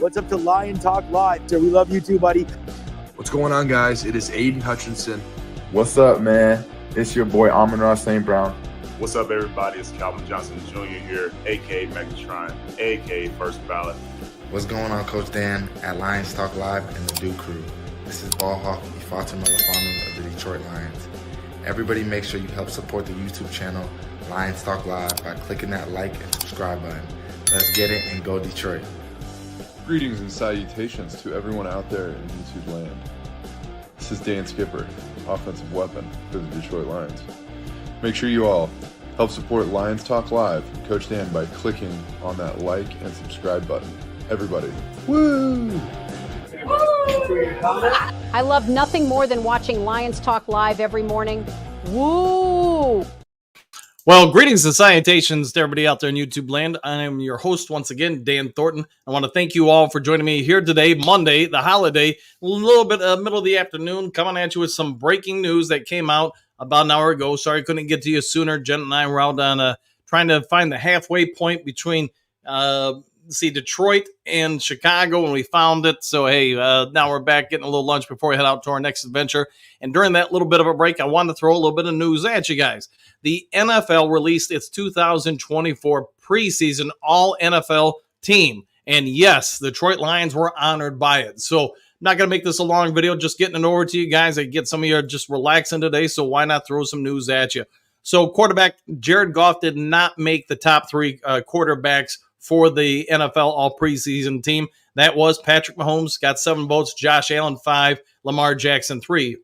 What's up to Lion Talk Live? We love you too, buddy. What's going on, guys? It is Aiden Hutchinson. What's up, man? It's your boy Amon-Ra St. Brown. What's up, everybody? It's Calvin Johnson Jr. here, a.k.a. Megatron, a.k.a. First Ballot. What's going on, Coach Dan at Lions Talk Live and the Duke Crew. This is Ball Hawk Ifeatu Melifonwu of the Detroit Lions. Everybody make sure you help support the YouTube channel Lions Talk Live by clicking that like and subscribe button. Let's get it and go Detroit. Greetings and salutations to everyone out there in YouTube land. This is Dan Skipper, offensive weapon for the Detroit Lions. Make sure you all help support Lions Talk Live and Coach Dan by clicking on that like and subscribe button. Everybody, woo! I love nothing more than watching Lions Talk Live every morning. Woo! Well, greetings and salutations to everybody out there in YouTube land. I am your host once again, Dan Thornton. I want to thank you all for joining me here today, Monday, the holiday, a little bit middle of the afternoon, coming at you with some breaking news that came out about an hour ago. Sorry, couldn't get to you sooner. Jen and I were out on trying to find the halfway point between Detroit and Chicago, and we found it. So, hey, now we're back getting a little lunch before we head out to our next adventure. And during that little bit of a break, I wanted to throw a little bit of news at you guys. The NFL released its 2024 preseason all-NFL team. And yes, the Detroit Lions were honored by it. So I'm not going to make this a long video, just getting it over to you guys. I get some of you just relaxing today, so why not throw some news at you? So quarterback Jared Goff did not make the top three quarterbacks for the NFL all preseason team. That was Patrick Mahomes, got 7 votes, Josh Allen 5, Lamar Jackson 3.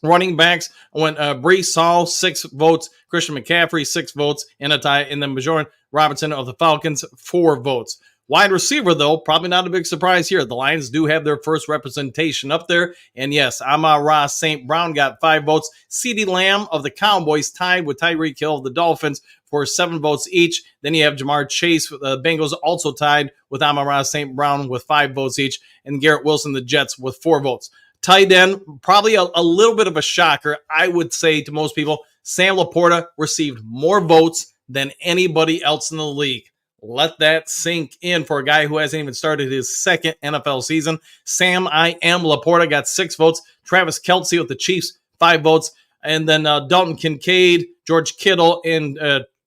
Running backs went Breece Hall 6 votes, Christian McCaffrey 6 votes, and a tie, and then Bijan Robinson of the Falcons 4 votes. Wide receiver, though, probably not a big surprise here. The Lions do have their first representation up there. And yes, Amon-Ra St. Brown got 5 votes. CeeDee Lamb of the Cowboys tied with Tyreek Hill of the Dolphins for 7 votes each. Then you have Jamar Chase, the Bengals, also tied with Amon-Ra St. Brown with 5 votes each. And Garrett Wilson, the Jets, with 4 votes. Tight end, probably a little bit of a shocker, I would say to most people. Sam Laporta received more votes than anybody else in the league. Let that sink in for a guy who hasn't even started his second NFL season. Sam Laporta got 6 votes. Travis Kelce with the Chiefs, 5 votes. And then Dalton Kincaid, George Kittle, and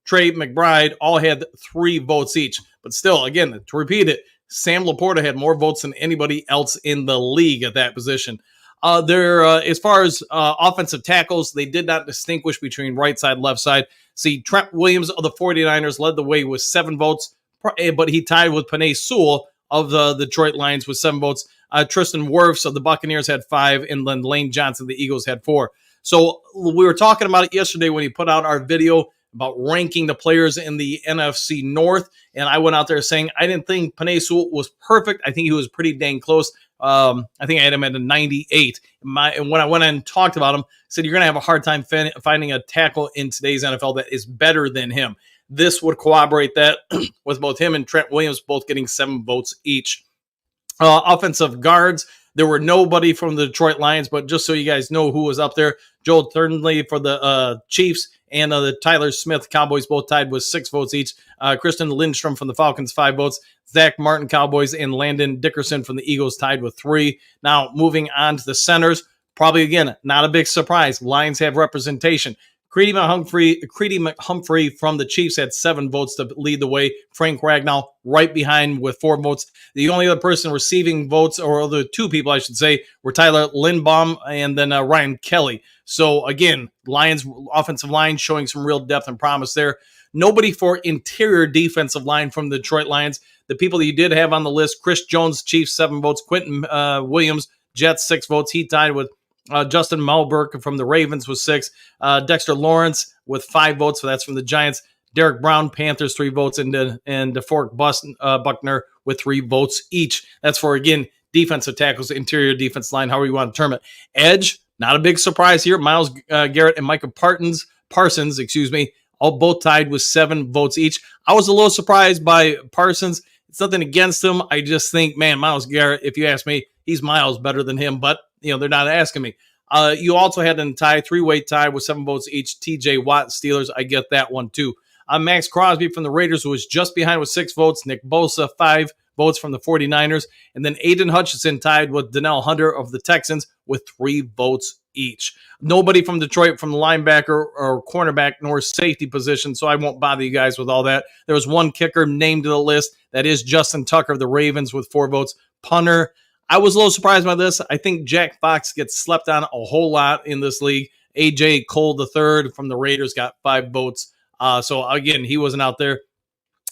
Trey McBride all had 3 votes each. But still, again, to repeat it, Sam Laporta had more votes than anybody else in the league at that position. As far as offensive tackles, they did not distinguish between right side, left side. See, Trent Williams of the 49ers led the way with 7 votes, but he tied with Penei Sewell of the Detroit Lions with 7 votes. Tristan Wirfs of the Buccaneers had 5, and then Lane Johnson of the Eagles had 4. So we were talking about it yesterday when he put out our video about ranking the players in the NFC North, and I went out there saying I didn't think Penei Sewell was perfect. I think he was pretty dang close. I think I had him at a 98. And when I went and talked about him, I said you're going to have a hard time finding a tackle in today's NFL that is better than him. This would corroborate that with both him and Trent Williams both getting 7 votes each. Offensive guards, there were nobody from the Detroit Lions, but just so you guys know who was up there, Joel Thurnley for the Chiefs and the Tyler Smith Cowboys both tied with 6 votes each. Kristen Lindstrom from the Falcons, 5 votes. Zach Martin Cowboys and Landon Dickerson from the Eagles tied with 3. Now moving on to the centers, probably again, not a big surprise. Lions have representation. Creedy McHumphrey from the Chiefs had 7 votes to lead the way. Frank Ragnow right behind with 4 votes. The only other person receiving votes, or the 2 people I should say, were Tyler Lindbaum and then Ryan Kelly. So again, Lions offensive line showing some real depth and promise there. Nobody for interior defensive line from the Detroit Lions. The people that you did have on the list, Chris Jones, Chiefs, 7 votes. Quentin Williams, Jets, 6 votes. He tied with Justin Malberg from the Ravens with 6. Dexter Lawrence with 5 votes. So that's from the Giants. Derek Brown, Panthers, 3 votes. And DeForest Buckner with 3 votes each. That's for, again, defensive tackles, interior defense line, however you want to term it. Edge, not a big surprise here. Myles Garrett and Micah Parsons, all both tied with 7 votes each. I was a little surprised by Parsons. It's nothing against him. I just think, man, Myles Garrett, if you ask me, he's miles better than him, but they're not asking me. You also had a tie, 3-way tie with 7 votes each. TJ Watt, Steelers, I get that one too. Max Crosby from the Raiders was just behind with 6 votes. Nick Bosa, 5 votes from the 49ers. And then Aiden Hutchinson tied with Donnell Hunter of the Texans with 3 votes each. Nobody from Detroit from the linebacker or cornerback nor safety position, so I won't bother you guys with all that. There was one kicker named to the list. That is Justin Tucker of the Ravens with 4 votes. Punter, I was a little surprised by this. I think Jack Fox gets slept on a whole lot in this league. A.J. Cole III from the Raiders got 5 votes. So, again, he wasn't out there.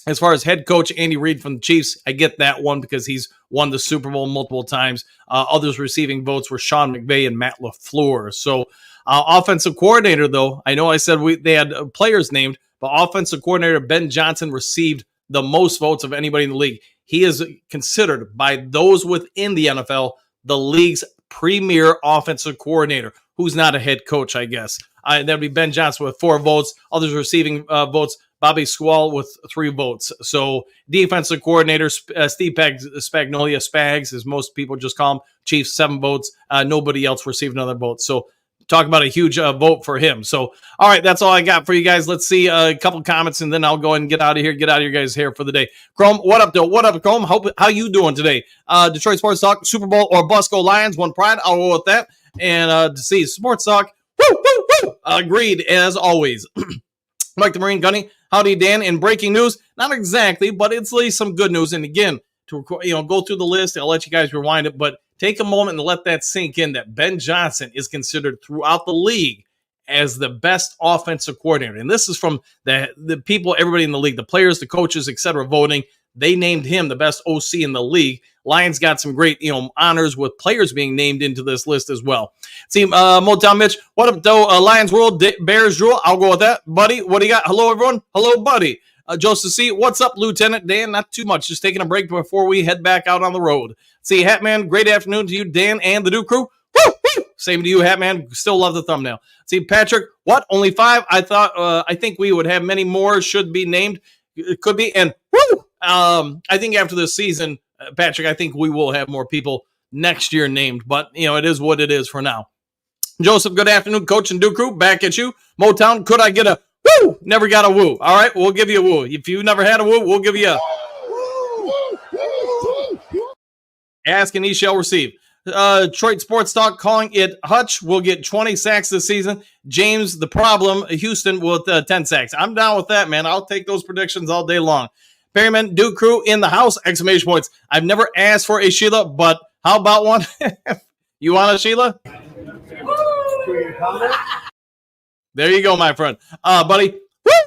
As far as head coach Andy Reid from the Chiefs, I get that one because he's won the Super Bowl multiple times. Others receiving votes were Sean McVay and Matt LaFleur. So, offensive coordinator, though, I know I said they had players named, but offensive coordinator Ben Johnson received the most votes of anybody in the league. He is considered by those within the NFL the league's premier offensive coordinator, who's not a head coach, I guess. That would be Ben Johnson with 4 votes. Others receiving votes, Bobby Squall with 3 votes. So defensive coordinator, Steve Spagnuolo, Spags, as most people just call him, Chiefs, 7 votes. Nobody else received another vote. So talk about a huge vote for him. So, all right, that's all I got for you guys. Let's see a couple comments, and then I'll go ahead and get out of here, get out of your guys' hair for the day. Chrome, what up, though? What up, Chrome? How you doing today? Detroit Sports Talk, Super Bowl or bust, go Lions, one pride. I'll go with that. And to see Sports Talk, woo, woo, woo. Agreed, as always. Mike the Marine Gunny, howdy, Dan. In breaking news, not exactly, but it's at least some good news. And again, to go through the list, I'll let you guys rewind it, but take a moment and let that sink in that Ben Johnson is considered throughout the league as the best offensive coordinator. And this is from the people, everybody in the league, the players, the coaches, etc., voting. They named him the best OC in the league. Lions got some great, honors with players being named into this list as well. See, Motown Mitch, what up, though? Lions World, Bears Rule. I'll go with that. Buddy, what do you got? Hello, everyone. Hello, buddy. Joseph C., what's up, Lieutenant Dan? Not too much. Just taking a break before we head back out on the road. See, Hatman, great afternoon to you, Dan, and the Duke crew. Woo, woo. Same to you, Hatman. Still love the thumbnail. See, Patrick, what? Only 5? I think we would have many more should be named. It could be. And woo! I think after this season, Patrick, I think we will have more people next year named. But, it is what it is for now. Joseph, good afternoon, Coach and Duke crew. Back at you. Motown, could I get a woo? Never got a woo. All right, we'll give you a woo. If you never had a woo, we'll give you a ask and he shall receive. Detroit Sports Talk calling it Hutch will get 20 sacks this season. James, the problem, Houston with 10 sacks. I'm down with that, man. I'll take those predictions all day long. Perryman, Duke crew in the house, exclamation points. I've never asked for a Sheila, but how about one? You want a Sheila? There you go, my friend. Buddy.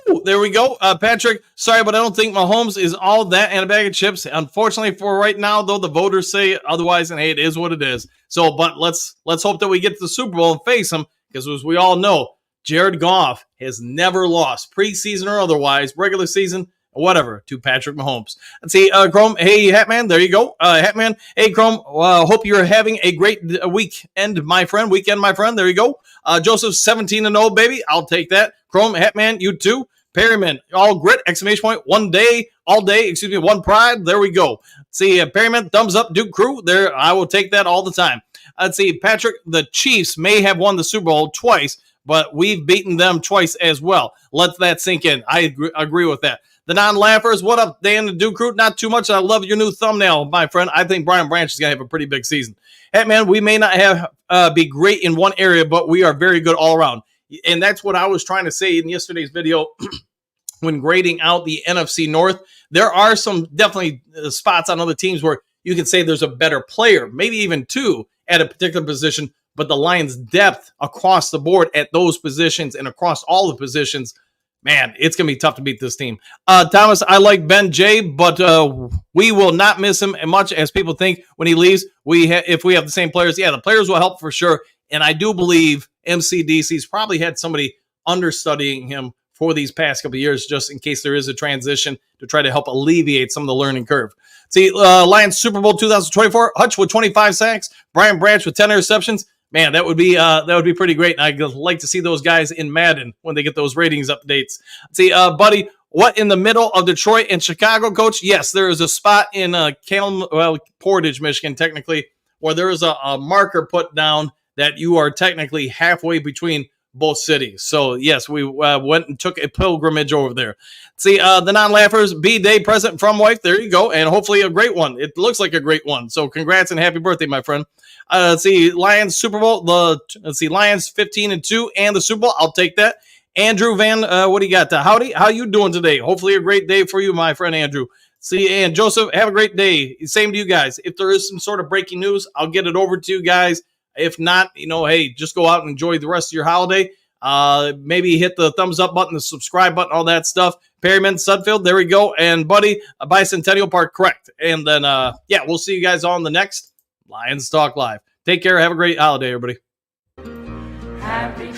Woo! There we go. Patrick, sorry, but I don't think Mahomes is all that and a bag of chips. Unfortunately for right now, though, the voters say otherwise, and hey, it is what it is. So, but let's hope that we get to the Super Bowl and face him, because as we all know, Jared Goff has never lost, preseason or otherwise, regular season, whatever, to Patrick Mahomes. Let's see, Chrome, hey, Hatman, there you go. Hatman, hey, Chrome, hope you're having a great weekend, my friend, there you go. Joseph, 17-0, baby, I'll take that. Chrome, Hatman, you too. Perryman, all grit, exclamation point, one pride, there we go. See, Perryman, thumbs up, Duke crew, there, I will take that all the time. Let's see, Patrick, the Chiefs may have won the Super Bowl twice, but we've beaten them twice as well. Let that sink in. I agree with that. The non-laughers, what up, Dan the Duke crew? Not too much. I love your new thumbnail, my friend. I think Brian Branch is going to have a pretty big season. Hey, man, we may not have be great in one area, but we are very good all around. And that's what I was trying to say in yesterday's video when grading out the NFC North. There are some definitely spots on other teams where you can say there's a better player, maybe even 2 at a particular position, but the Lions' depth across the board at those positions and across all the positions, man, it's going to be tough to beat this team. Thomas, I like Ben J, but we will not miss him as much as people think when he leaves. If we have the same players, the players will help for sure. And I do believe MCDC's probably had somebody understudying him for these past couple of years, just in case there is a transition to try to help alleviate some of the learning curve. See, Lions Super Bowl 2024, Hutch with 25 sacks, Brian Branch with 10 interceptions. Man, that would be pretty great. And I'd like to see those guys in Madden when they get those ratings updates. See, buddy, what in the middle of Detroit and Chicago, Coach? Yes, there is a spot in Portage, Michigan, technically, where there is a marker put down that you are technically halfway between both cities. So, yes, we went and took a pilgrimage over there. See, the non-laughers, B-Day present from wife. There you go. And hopefully a great one. It looks like a great one. So, congrats and happy birthday, my friend. Let's see, Lions Super Bowl. Lions 15-2 and the Super Bowl. I'll take that. Andrew Van, what do you got? Howdy, how you doing today? Hopefully a great day for you, my friend Andrew. See, and Joseph, have a great day. Same to you guys. If there is some sort of breaking news, I'll get it over to you guys. If not, hey, just go out and enjoy the rest of your holiday. Maybe hit the thumbs up button, the subscribe button, all that stuff. Perryman, Sudfield, there we go. And Buddy, Bicentennial Park, correct. And then, we'll see you guys on the next Lions Talk Live. Take care. Have a great holiday, everybody. Happy